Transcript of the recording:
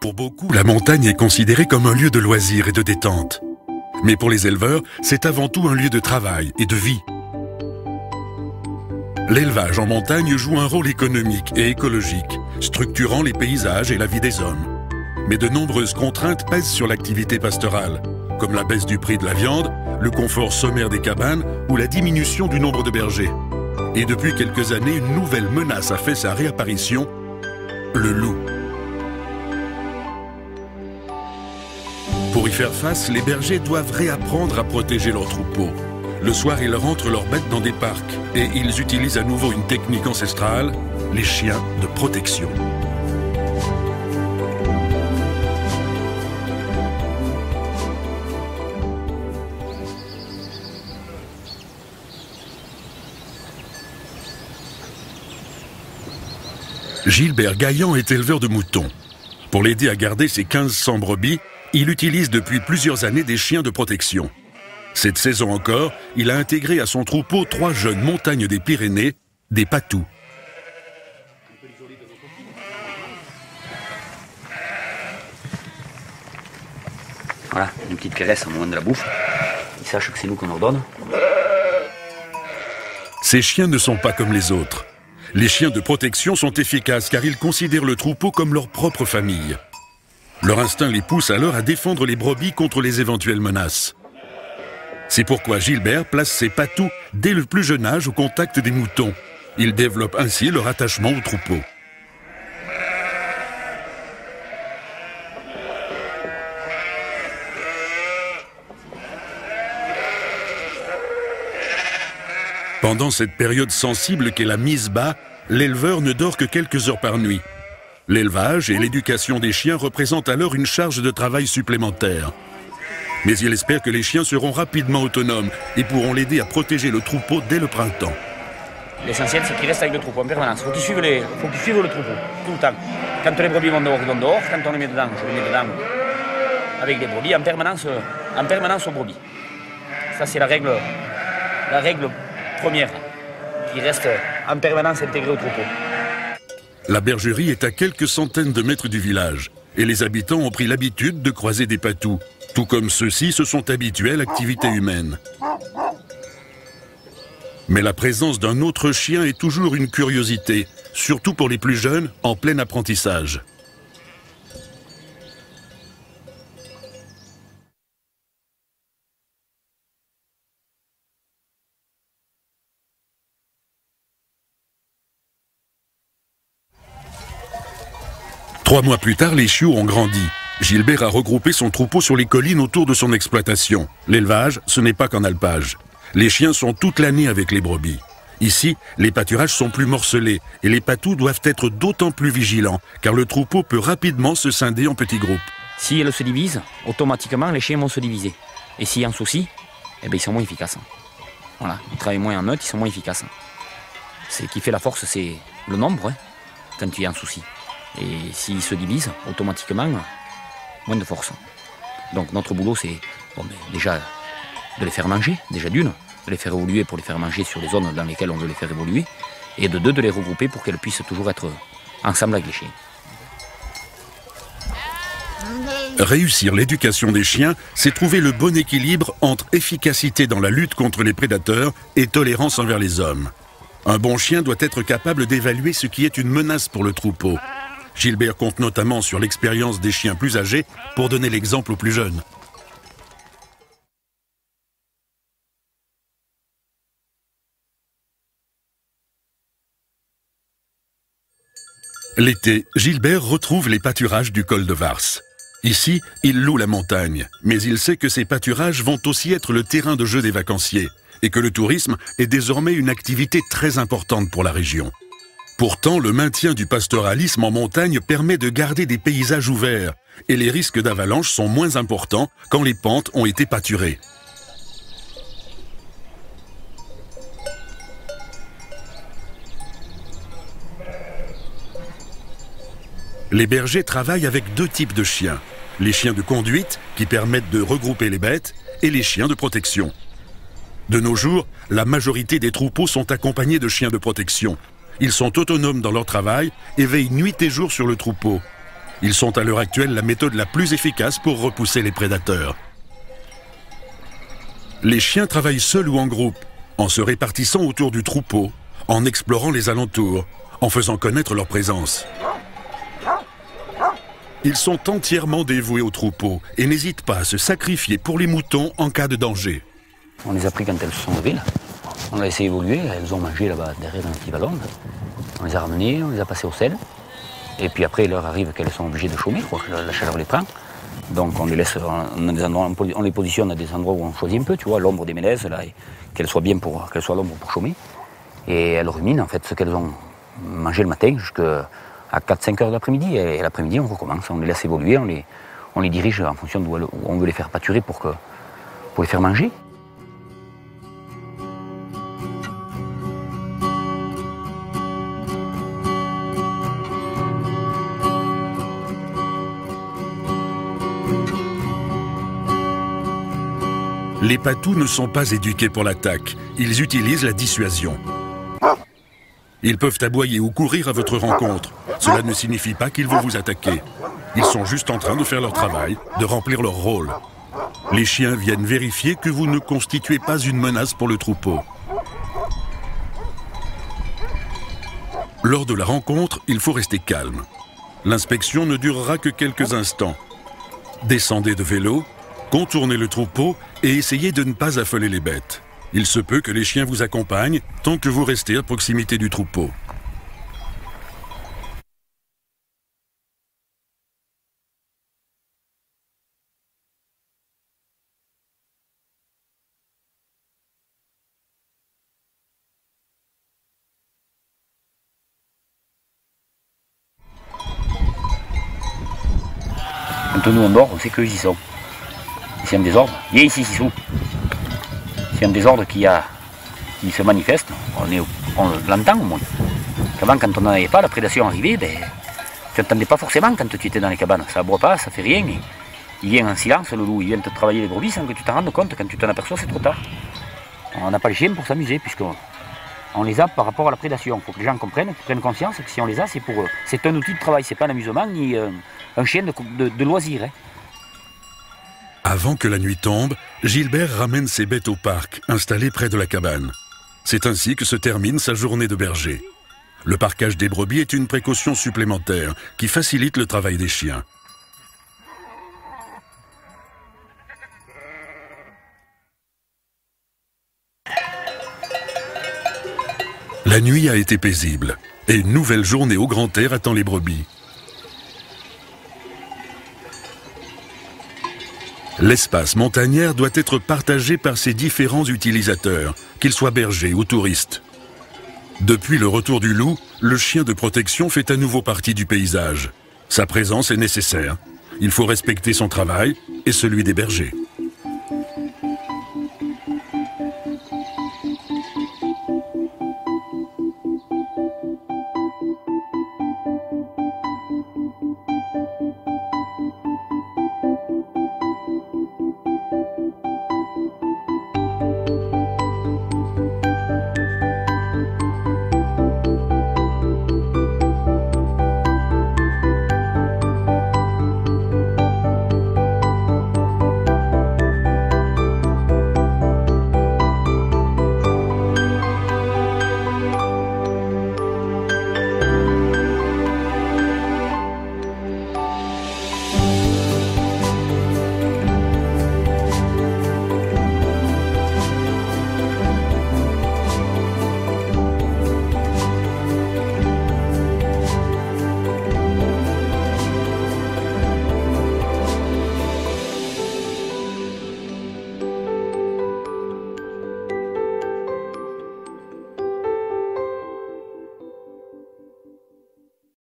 Pour beaucoup, la montagne est considérée comme un lieu de loisirs et de détente. Mais pour les éleveurs, c'est avant tout un lieu de travail et de vie. L'élevage en montagne joue un rôle économique et écologique, structurant les paysages et la vie des hommes. Mais de nombreuses contraintes pèsent sur l'activité pastorale, comme la baisse du prix de la viande, le confort sommaire des cabanes ou la diminution du nombre de bergers. Et depuis quelques années, une nouvelle menace a fait sa réapparition, le loup. Pour y faire face, les bergers doivent réapprendre à protéger leurs troupeaux. Le soir, ils rentrent leurs bêtes dans des parcs et ils utilisent à nouveau une technique ancestrale, les chiens de protection. Gilbert Gaillan est éleveur de moutons. Pour l'aider à garder ses 1500 brebis, il utilise depuis plusieurs années des chiens de protection. Cette saison encore, il a intégré à son troupeau 3 jeunes montagnes des Pyrénées, des patous. Voilà, une petite caresse au moment de la bouffe. Ils sachent que c'est nous qu'on leur donne. Ces chiens ne sont pas comme les autres. Les chiens de protection sont efficaces car ils considèrent le troupeau comme leur propre famille. Leur instinct les pousse alors à défendre les brebis contre les éventuelles menaces. C'est pourquoi Gilbert place ses patous dès le plus jeune âge au contact des moutons. Ils développent ainsi leur attachement au troupeau. Pendant cette période sensible qu'est la mise bas, l'éleveur ne dort que quelques heures par nuit. L'élevage et l'éducation des chiens représentent alors une charge de travail supplémentaire. Mais il espère que les chiens seront rapidement autonomes et pourront l'aider à protéger le troupeau dès le printemps. L'essentiel, c'est qu'ils restent avec le troupeau en permanence. Il faut qu'ils suivent le troupeau, tout le temps. Quand les brebis vont dehors, ils vont dehors. Quand on les met dedans, je les mets dedans avec les brebis, en permanence aux brebis. Ça, c'est la règle première, qui reste en permanence intégrée au troupeau. La bergerie est à quelques centaines de mètres du village et les habitants ont pris l'habitude de croiser des patous, tout comme ceux-ci se sont habitués à l'activité humaine. Mais la présence d'un autre chien est toujours une curiosité, surtout pour les plus jeunes en plein apprentissage. Trois mois plus tard, les chiots ont grandi. Gilbert a regroupé son troupeau sur les collines autour de son exploitation. L'élevage, ce n'est pas qu'en alpage. Les chiens sont toute l'année avec les brebis. Ici, les pâturages sont plus morcelés et les patous doivent être d'autant plus vigilants, car le troupeau peut rapidement se scinder en petits groupes. Si elles se divisent, automatiquement, les chiens vont se diviser. Et s'il y a un souci, eh bien, ils sont moins efficaces. Voilà, ils travaillent moins en meute, ils sont moins efficaces. Ce qui fait la force, c'est le nombre, quand il y a un souci. Et s'ils se divisent, automatiquement, moins de force. Donc notre boulot, c'est déjà de les faire manger, déjà d'une, de les faire évoluer pour les faire manger sur les zones dans lesquelles on veut les faire évoluer, et de deux, de les regrouper pour qu'elles puissent toujours être ensemble avec les chiens. Réussir l'éducation des chiens, c'est trouver le bon équilibre entre efficacité dans la lutte contre les prédateurs et tolérance envers les hommes. Un bon chien doit être capable d'évaluer ce qui est une menace pour le troupeau. Gilbert compte notamment sur l'expérience des chiens plus âgés pour donner l'exemple aux plus jeunes. L'été, Gilbert retrouve les pâturages du col de Vars. Ici, il loue la montagne, mais il sait que ces pâturages vont aussi être le terrain de jeu des vacanciers et que le tourisme est désormais une activité très importante pour la région. Pourtant, le maintien du pastoralisme en montagne permet de garder des paysages ouverts et les risques d'avalanche sont moins importants quand les pentes ont été pâturées. Les bergers travaillent avec deux types de chiens. Les chiens de conduite, qui permettent de regrouper les bêtes, et les chiens de protection. De nos jours, la majorité des troupeaux sont accompagnés de chiens de protection. Ils sont autonomes dans leur travail et veillent nuit et jour sur le troupeau. Ils sont à l'heure actuelle la méthode la plus efficace pour repousser les prédateurs. Les chiens travaillent seuls ou en groupe, en se répartissant autour du troupeau, en explorant les alentours, en faisant connaître leur présence. Ils sont entièrement dévoués au troupeau et n'hésitent pas à se sacrifier pour les moutons en cas de danger. On les a pris quand elles se sont levées, là. On a laissé évoluer, elles ont mangé là-bas derrière un petit vallon. On les a ramenées, on les a passées au sel. Et puis après, l'heure arrive qu'elles sont obligées de chômer, quoi, que la chaleur les prend. Donc on les laisse, on les positionne à des endroits où on choisit un peu, tu vois, l'ombre des mélèzes, là, qu'elles soient bien pour, qu'elles soient à l'ombre pour chômer. Et elles ruminent en fait ce qu'elles ont mangé le matin jusqu'à 4-5 heures de l'après-midi. Et l'après-midi, on recommence, on les laisse évoluer, on les dirige en fonction d'où on veut les faire pâturer pour les faire manger. Les patous ne sont pas éduqués pour l'attaque, ils utilisent la dissuasion. Ils peuvent aboyer ou courir à votre rencontre. Cela ne signifie pas qu'ils vont vous attaquer. Ils sont juste en train de faire leur travail, de remplir leur rôle. Les chiens viennent vérifier que vous ne constituez pas une menace pour le troupeau. Lors de la rencontre, il faut rester calme. L'inspection ne durera que quelques instants. Descendez de vélo, contournez le troupeau et essayez de ne pas affoler les bêtes. Il se peut que les chiens vous accompagnent tant que vous restez à proximité du troupeau. Quand nous on dort, on sait qu'eux y sont. S'il y a un désordre, viens ici, Sissou. S'il y a un désordre qui se manifeste, on l'entend au moins. Avant, quand on n'en avait pas, la prédation arrivait, tu n'entendais pas forcément quand tu étais dans les cabanes. Ça aboie pas, ça fait rien. Il vient en silence, le loup. Il vient te travailler les brebis sans que tu t'en rendes compte. Quand tu t'en aperçois, c'est trop tard. On n'a pas les chiens pour s'amuser, puisqu'on les a par rapport à la prédation. Il faut que les gens comprennent, qu'ils prennent conscience que si on les a, c'est pour eux. C'est un outil de travail, c'est pas un amusement ni un chien de loisir. Hein. Avant que la nuit tombe, Gilbert ramène ses bêtes au parc, installé près de la cabane. C'est ainsi que se termine sa journée de berger. Le parquage des brebis est une précaution supplémentaire qui facilite le travail des chiens. La nuit a été paisible et une nouvelle journée au grand air attend les brebis. L'espace montagnard doit être partagé par ses différents utilisateurs, qu'ils soient bergers ou touristes. Depuis le retour du loup, le chien de protection fait à nouveau partie du paysage. Sa présence est nécessaire. Il faut respecter son travail et celui des bergers.